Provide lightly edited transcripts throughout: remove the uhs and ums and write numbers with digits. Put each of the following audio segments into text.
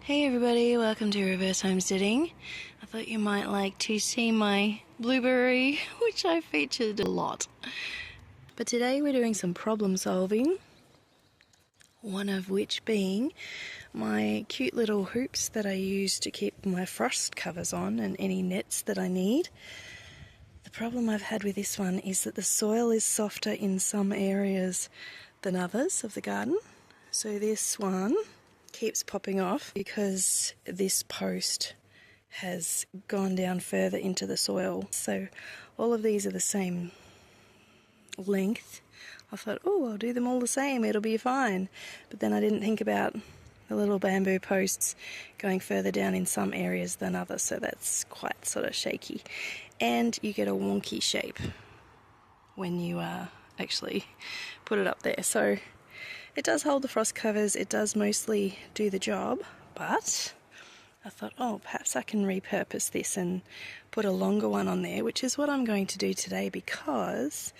Hey everybody, welcome to Reverse Homesteading. I thought you might like to see my blueberry, which I featured a lot. But today we're doing some problem solving, one of which being my cute little hoops that I use to keep my frost covers on and any nets that I need. The problem I've had with this one is that the soil is softer in some areas than others of the garden. So this one keeps popping off because this post has gone down further into the soil. So all of these are the same length. I thought, oh, I'll do them all the same, it'll be fine. But then I didn't think about the little bamboo posts going further down in some areas than others, so that's quite sort of shaky. And you get a wonky shape when you actually put it up there. So it does hold the frost covers, it does mostly do the job, but I thought, oh, perhaps I can repurpose this and put a longer one on there, which is what I'm going to do today because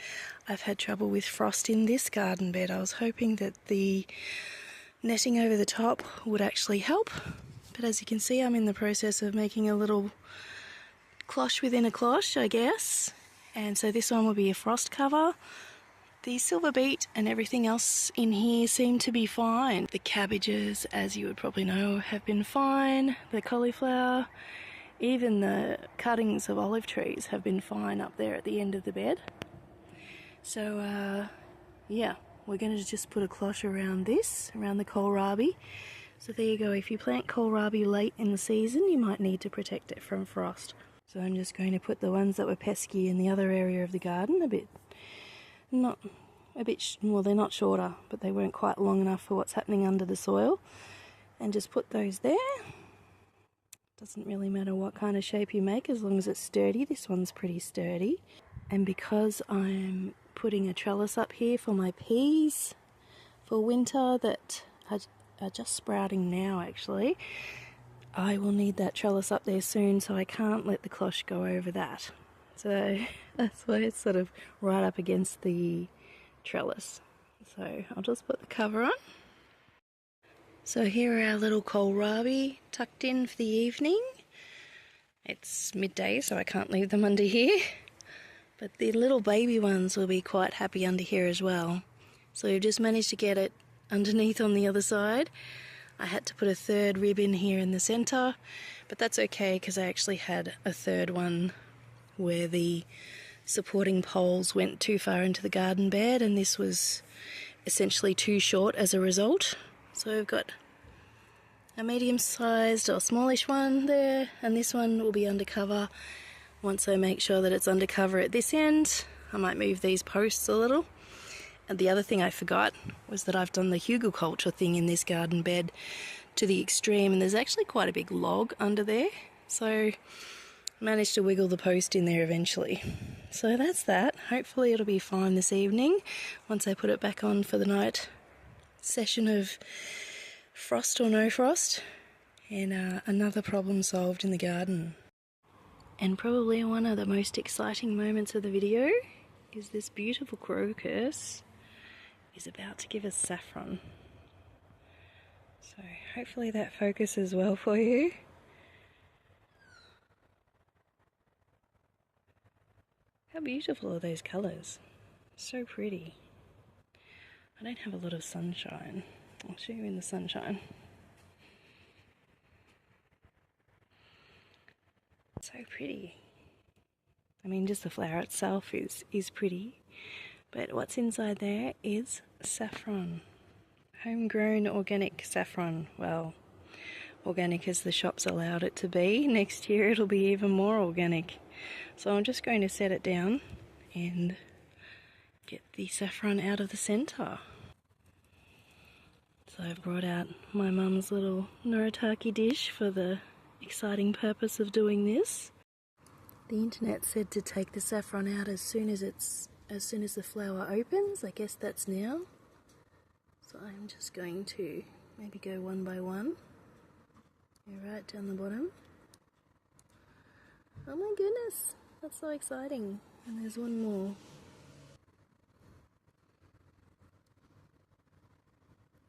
I've had trouble with frost in this garden bed. I was hoping that the netting over the top would actually help, but as you can see, I'm in the process of making a little cloche within a cloche, I guess. And so this one will be a frost cover. The silver beet and everything else in here seem to be fine. The cabbages, as you would probably know, have been fine. The cauliflower, even the cuttings of olive trees have been fine up there at the end of the bed. So yeah, we're going to just put a cloche around this, around the kohlrabi. So there you go, if you plant kohlrabi late in the season, you might need to protect it from frost. So I'm just going to put the ones that were pesky in the other area of the garden well, they're not shorter, but they weren't quite long enough for what's happening under the soil, and just put those there. Doesn't really matter what kind of shape you make as long as it's sturdy. This one's pretty sturdy. And because I'm putting a trellis up here for my peas for winter that are just sprouting now actually, I will need that trellis up there soon, so I can't let the cloche go over that. So that's why it's sort of right up against the trellis. So I'll just put the cover on. So here are our little kohlrabi tucked in for the evening. It's midday, so I can't leave them under here. But the little baby ones will be quite happy under here as well. So we've just managed to get it underneath on the other side. I had to put a third rib in here in the centre, but that's okay because I actually had a third one where the supporting poles went too far into the garden bed and this was essentially too short as a result. So we've got a medium-sized or smallish one there, and this one will be undercover. Once I make sure that it's undercover at this end, I might move these posts a little. And the other thing I forgot was that I've done the hugelkultur thing in this garden bed to the extreme, and there's actually quite a big log under there. So managed to wiggle the post in there eventually. So that's that. Hopefully it'll be fine this evening once I put it back on for the night session of frost or no frost, and another problem solved in the garden. And probably one of the most exciting moments of the video is this beautiful crocus is about to give us saffron. So hopefully that focuses well for you. How beautiful are those colours? So pretty. I don't have a lot of sunshine. I'll show you in the sunshine. So pretty. I mean, just the flower itself is pretty, but what's inside there is saffron. Homegrown organic saffron. Well, organic as the shops allowed it to be. Next year it'll be even more organic. So I'm just going to set it down and get the saffron out of the centre. So I've brought out my mum's little noritake dish for the exciting purpose of doing this. The internet said to take the saffron out as soon as the flower opens. I guess that's now. So I'm just going to maybe go one by one. Go right down the bottom. Oh my goodness, that's so exciting. And there's one more.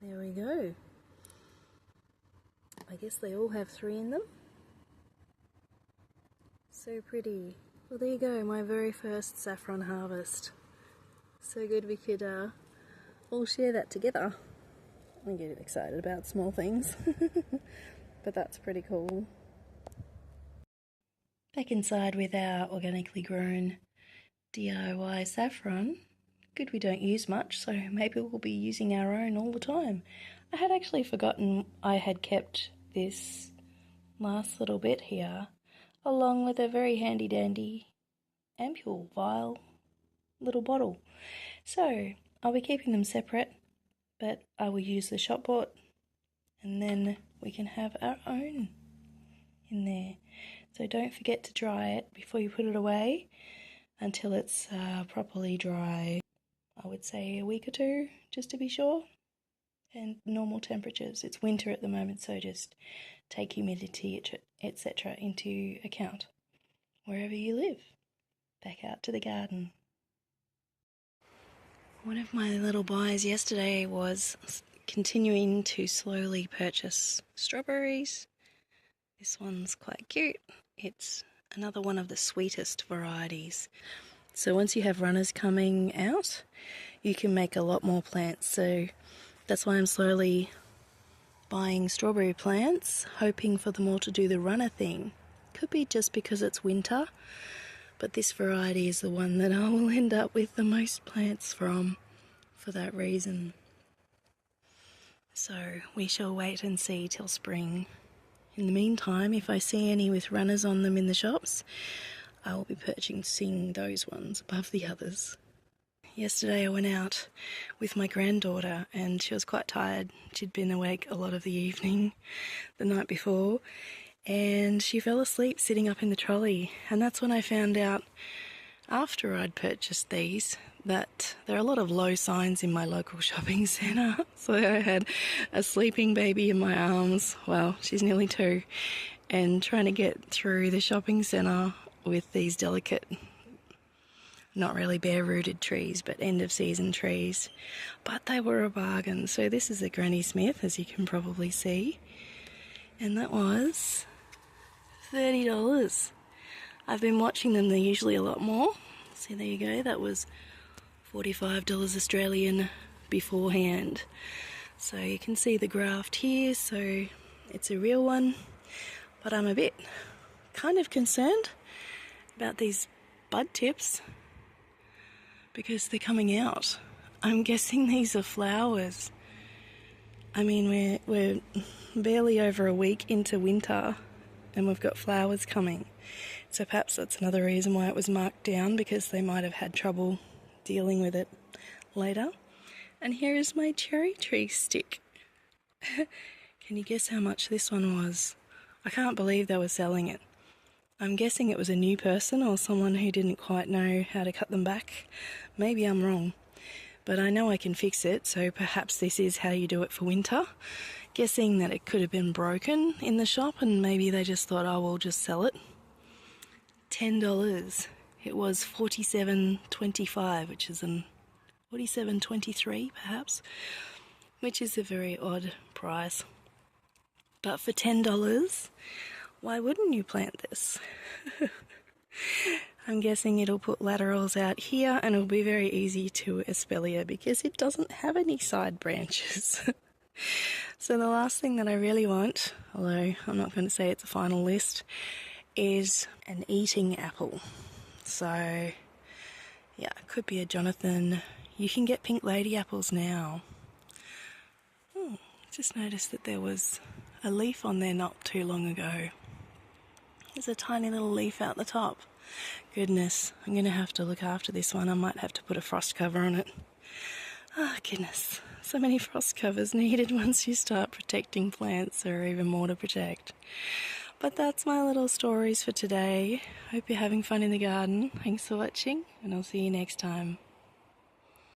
There we go. I guess they all have 3 in them. So pretty. Well, there you go, my very first saffron harvest. So good we could all share that together. I get excited about small things, but that's pretty cool. Back inside with our organically grown DIY saffron. Good we don't use much, so maybe we'll be using our own all the time. I had actually forgotten I had kept this last little bit here, along with a very handy dandy ampule vial little bottle. So I'll be keeping them separate, but I will use the shop bought, and then we can have our own in there. So don't forget to dry it before you put it away until it's properly dry. I would say a week or 2, just to be sure. And normal temperatures. It's winter at the moment, so just take humidity, etc. into account wherever you live. Back out to the garden. One of my little buys yesterday was continuing to slowly purchase strawberries. This one's quite cute. It's another one of the sweetest varieties. So once you have runners coming out, you can make a lot more plants. So that's why I'm slowly buying strawberry plants, hoping for them all to do the runner thing. Could be just because it's winter, but this variety is the one that I will end up with the most plants from for that reason. So we shall wait and see till spring. In the meantime, if I see any with runners on them in the shops, I will be purchasing those ones above the others. Yesterday I went out with my granddaughter and she was quite tired. She'd been awake a lot of the evening the night before, and she fell asleep sitting up in the trolley. And that's when I found out, after I'd purchased these, that there are a lot of low signs in my local shopping centre. So I had a sleeping baby in my arms. Well, she's nearly 2, and trying to get through the shopping centre with these delicate, not really bare-rooted trees, but end-of-season trees. But they were a bargain. So this is a Granny Smith, as you can probably see. And that was $30. I've been watching them, they're usually a lot more. See, there you go, that was $45 Australian beforehand. So you can see the graft here, so it's a real one. But I'm a bit kind of concerned about these bud tips, because they're coming out. I'm guessing these are flowers. I mean, we're barely over a week into winter and we've got flowers coming. So perhaps that's another reason why it was marked down, because they might have had trouble dealing with it later. And here is my cherry tree stick. Can you guess how much this one was? I can't believe they were selling it. I'm guessing it was a new person or someone who didn't quite know how to cut them back. Maybe I'm wrong, but I know I can fix it, so perhaps this is how you do it for winter. Guessing that it could have been broken in the shop and maybe they just thought, oh, we'll just sell it. $10. It was $47.25, which is an $47.23 perhaps, which is a very odd price. But for $10, why wouldn't you plant this? I'm guessing it'll put laterals out here and it'll be very easy to espalier because it doesn't have any side branches. So the last thing that I really want, although I'm not going to say it's a final list, is an eating apple. So yeah, it could be a Jonathan. You can get pink lady apples now. Just noticed that there was a leaf on there not too long ago. There's a tiny little leaf out the top. Goodness, I'm going to have to look after this one. I might have to put a frost cover on it. Ah, goodness. So many frost covers needed once you start protecting plants. There are even more to protect. But that's my little stories for today. Hope you're having fun in the garden. Thanks for watching, and I'll see you next time.